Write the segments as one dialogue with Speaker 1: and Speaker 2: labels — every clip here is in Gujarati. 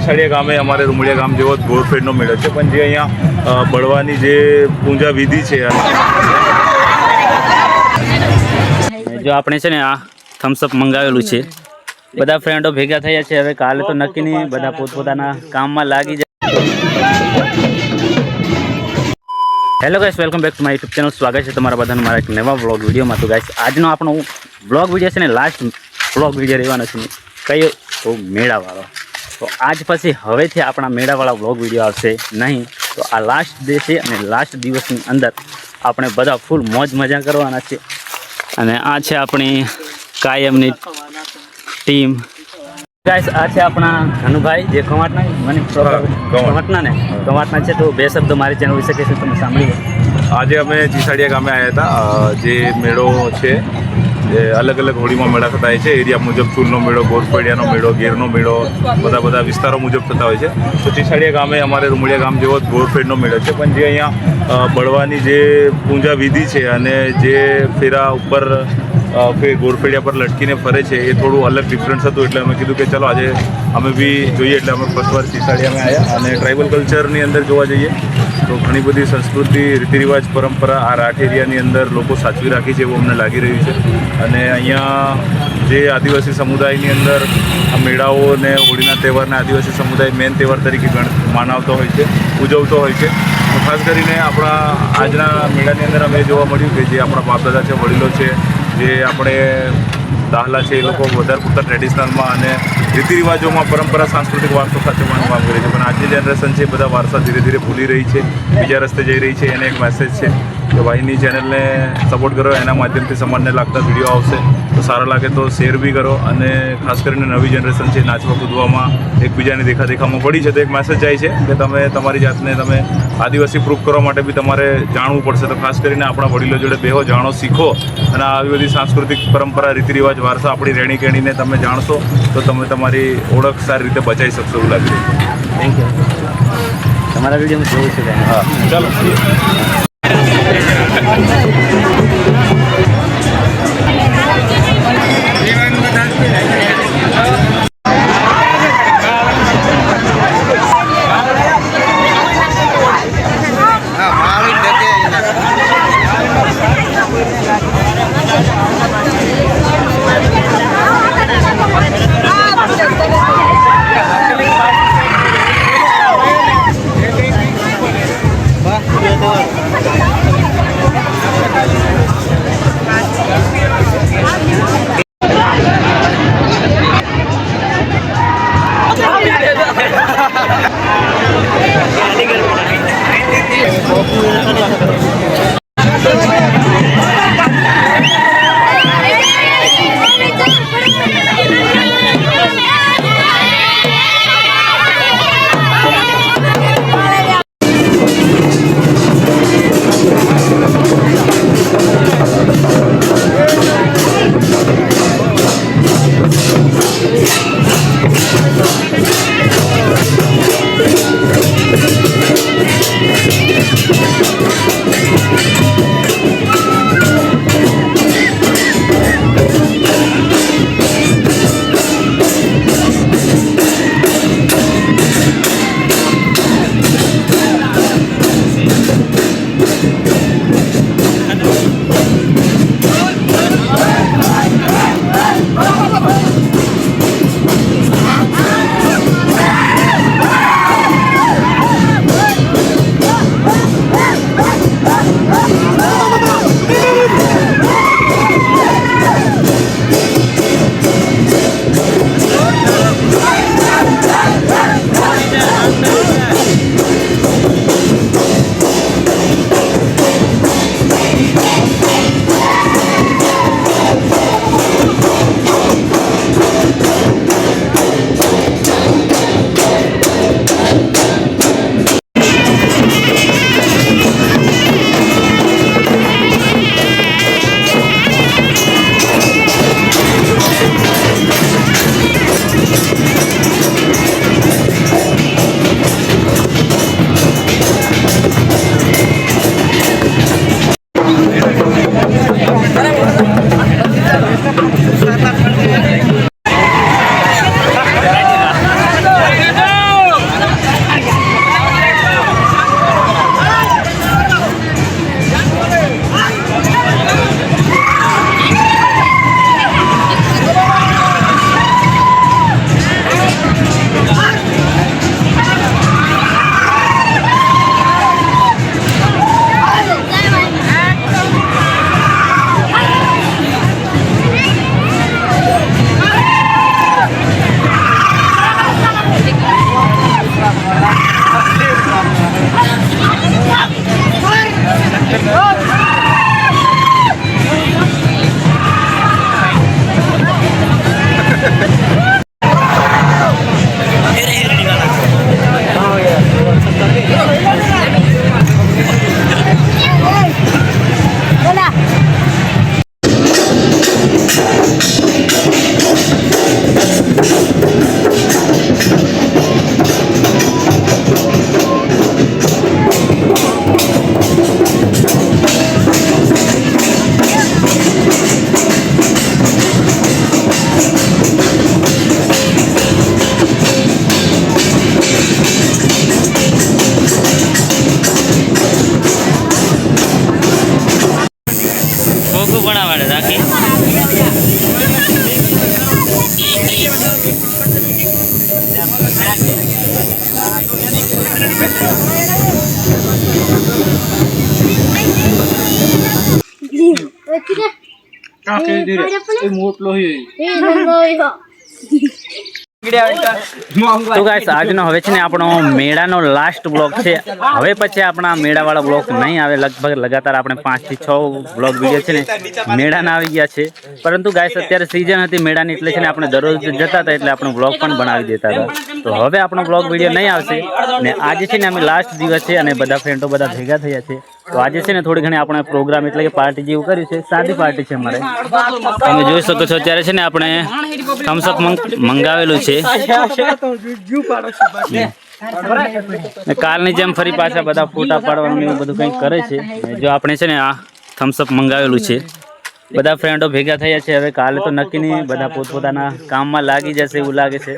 Speaker 1: ચીસાડિયા ગામે અમારે રૂમડિયા ગામ જેવો જ ગોરફેડનો મેળો છે, પણ જે અહીંયા બળવાની જે પૂજા વિધિ છે,
Speaker 2: જો આપણે છે ને આ થમ્સઅપ મંગાવેલું છે, બધા ફ્રેન્ડો ભેગા થયા છે. હવે કાલે તો નક્કી નહીં, બધા પોતપોતાના કામમાં લાગી જાય. Hello guys, welcome back to my YouTube channel. સ્વાગત છે તમારા બધાનું મારા એક નવા વ્લોગ વિડીયોમાં. તો ગાઈસ, આજનો આપણો વ્લોગ વિડીયો છે ને લાસ્ટ વ્લોગ વિડીયો રહેવાનો છે. કયો તો મેળાવાળો. તો આજ પછી હવેથી આપણા મેળાવાળા વ્લોગ વિડીયો આવશે નહીં. તો આ લાસ્ટ ડે છે અને લાસ્ટ દિવસની અંદર આપણે બધા ફૂલ મોજ મજા કરવાના છે. અને આ છે આપણી કાયમની ટીમ. ગાઈસ, આ છે આપણા ધનુભાઈ જે કવાંટના છે. તો બે શબ્દો મારી ચેનલ વિશે કહેશું, તમે સાંભળી લો.
Speaker 1: આજે અમે ચીસાડિયા ગામે આવ્યા હતા. જે મેળો છે એ અલગ અલગ હોળીમાં મેળા થતા હોય છે. એરિયા મુજબ ચૂલનો મેળો, ગોરફેડિયાનો મેળો, ગેરનો મેળો, બધા વિસ્તારો મુજબ થતા હોય છે. તો ચીસાડિયા ગામે અમારે રૂમડિયા ગામ જેવો જ ગોરફેડનો મેળો છે, પણ જે અહીંયા બળવાની જે પૂજા વિધિ છે અને જે ફેરા ઉપર ગોરફેડિયા પર લટકીને ફરે છે એ થોડું અલગ ડિફરન્સ હતું. એટલે અમે કીધું કે ચલો આજે અમે બી જોઈએ. એટલે અમે ફર્સ્ટ વાર ચીસાડિયામાં આવ્યા અને ટ્રાઇબલ કલ્ચરની અંદર જોવા જઈએ તો ઘણી બધી સંસ્કૃતિ, રીતિરિવાજ, પરંપરા આ રાઠ એરિયાની અંદર લોકો સાચવી રાખી છે એવું અમને લાગી રહ્યું છે. અને અહીંયા જે આદિવાસી સમુદાયની અંદર આ મેળાઓ અને હોળીના તહેવારને આદિવાસી સમુદાય મેન તહેવાર તરીકે માનવતો હોય છે, ઉજવતો હોય છે. ખાસ કરીને આપણા આજના મેળાની અંદર અમે જોવા મળ્યું કે જે આપણા બાપદાદા છે, વડીલો છે, જે આપણે દાહલા છે, એ લોકો વધારે પૂરતા ટ્રેડિશનલમાં અને રીતિરિવાજોમાં પરંપરા, સાંસ્કૃતિક વારસો સાચવવાનું કામ કરે છે. પણ આજની જનરેશન છે બધા વારસા ધીરે ધીરે ભૂલી રહી છે, બીજા રસ્તે જઈ રહી છે. એને એક મેસેજ છે કે ભાઈની ચેનલને સપોર્ટ કરો, એના માધ્યમથી સમાજને લાગતા વિડીયો આવશે તો સારા લાગે તો શેર બી કરો. અને ખાસ કરીને નવી જનરેશન છે નાચવા કૂદવામાં એકબીજાની દેખાદેખામાં પડી છે, તો એક મેસેજ જાય છે કે તમે તમારી જાતને તમે આદિવાસી પ્રૂફ કરવા માટે બી તમારે જાણવું પડશે. તો ખાસ કરીને આપણા વડીલો જોડે બેહો, જાણો, શીખો અને આવી બધી સાંસ્કૃતિક પરંપરા, રીતિરિવાજ, વારસા આપણી રહેણી કહેણીને તમે જાણશો તો તમે તમારી ઓળખ સારી રીતે બચાવી શકશો એવું લાગી રહ્યું છે.
Speaker 2: Thank you. તમારા વિડીયોમાં જોવું છે.
Speaker 1: હા, ચાલો.
Speaker 2: કોકુ બનાવાડે રાખી તો ગાઈસ આજનો હવે છે ને આપણો મેળાનો લાસ્ટ બ્લોગ છે. હવે પછી આપણા મેળાવાળા બ્લોગ નહીં આવે. લગભગ લગાતાર આપણે 5 થી 6 બ્લોગ વિડીયો છે ને મેળાના આવી ગયા છે. પરંતુ ગાઈસ અત્યારે સિઝન હતી મેળાની એટલે છે ને આપણે દરરોજ જતા હતા એટલે આપણે બ્લોગ પણ બનાવી દેતા હતા. તો હવે આપણો બ્લોગ વિડીયો નહીં આવશે ને આજે છે ને અમે લાસ્ટ દિવસ છે અને બધા ફ્રેન્ડો બધા ભેગા થયા છે. તો આજે છે ને થોડી ઘણી આપણે પ્રોગ્રામ એટલે કે પાર્ટી જેવું કર્યું છે. સાદી પાર્ટી છે અમારે. તમે જોઈ શકો છો અત્યારે છે ને આપણે થમ્સઅપ મંગાવેલું છે. ને કાલની જેમ ફરી પાછા બધા ફોટા પાડવાનું એવું બધું કંઈક કરે છે. જો આપણે છે ને આ થમ્સઅપ મંગાવેલું છે. બધા ફ્રેન્ડો ભેગા થયા છે. હવે કાલે તો નક્કી નહીં, બધા પોતપોતાના કામમાં લાગી જશે એવું લાગે છે.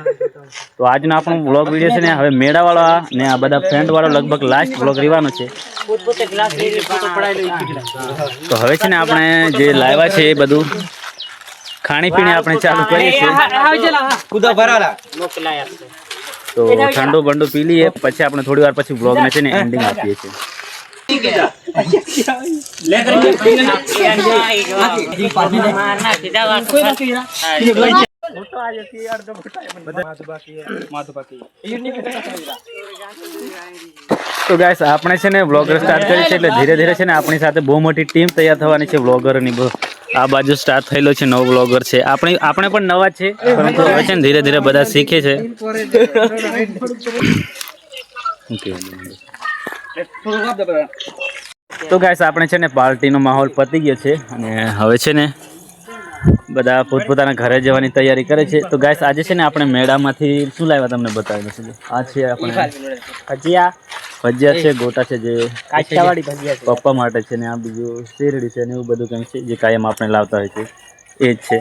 Speaker 2: તો આજનો આપણો વ્લોગ વિડીયો છે ને હવે મેળાવાળા ને આ બધા ફ્રેન્ડ વાળો લગભગ લાસ્ટ વ્લોગ રહેવાનો છે. તો હવે છે ને આપણે જે લાવ્યા છે એ બધું ખાણીપીણી આપણે ચાલુ કરીએ છીએ. તો ઠંડુ બંડુ પી લઈએ પછી આપણે થોડી વાર પછી વ્લોગને છે ને એન્ડિંગ આપીએ છીએ. તો ગાઈસ આપણે છે ને વ્લોગર સ્ટાર્ટ કરી છે એટલે ધીરે ધીરે છે ને આપણી સાથે બહુ મોટી ટીમ તૈયાર થવાની છે વ્લોગરની. આ બાજુ સ્ટાર્ટ થયેલો છે, નવો વ્લોગર છે. આપણે પણ નવા જ છે પરંતુ હવે છે ને ધીરે ધીરે બધા શીખે છે. તો ગાઈસ આપણે છે ને પાર્ટીનો માહોલ પતી ગયો છે અને હવે છે ને બધા પોતપોતાના ઘરે જવાની તૈયારી કરે છે. તો ગાઈસ આજે છે ને આપણે મેળામાંથી શું લાવ્યા તમને બતાવેલું છે. આ છે આપણે ભજીયા છે, ગોટા છે જે કાઠિયાવાડી ભજીયા છે પપ્પા માટે છે ને આ બીજું શેરડી છે ને એવું બધું કંઈ છે જે કાયમ આપણે લાવતા હોય છે એ જ છે.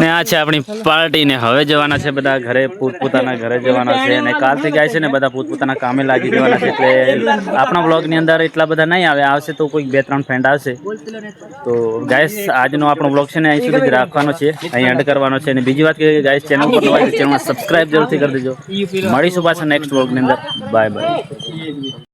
Speaker 2: ને આ છે આપણી પાર્ટી ને હવે જવાના છે બધા ઘરે, પોતપોતાના ઘરે જવાના છે. અને કાલથી ગાય છે ને બધા પોતપોતાના કામે લાગી જવાના છે. એટલે આપણા બ્લોગની અંદર એટલા બધા નહીં આવે, આવશે તો કોઈ 2-3 ફ્રેન્ડ આવશે. તો ગાઈસ આજનો આપણો બ્લોગ છે ને અહીં સુધી જ રાખવાનો છે, અહીં એન્ડ કરવાનો છે. અને બીજી વાત કે ગાઈસ ચેનલ પર નવા ચેનલમાં સબસ્ક્રાઇબ જરૂરથી કરી દેજો. મળીશું પાછા નેક્સ્ટ બ્લોગની અંદર. Bye bye.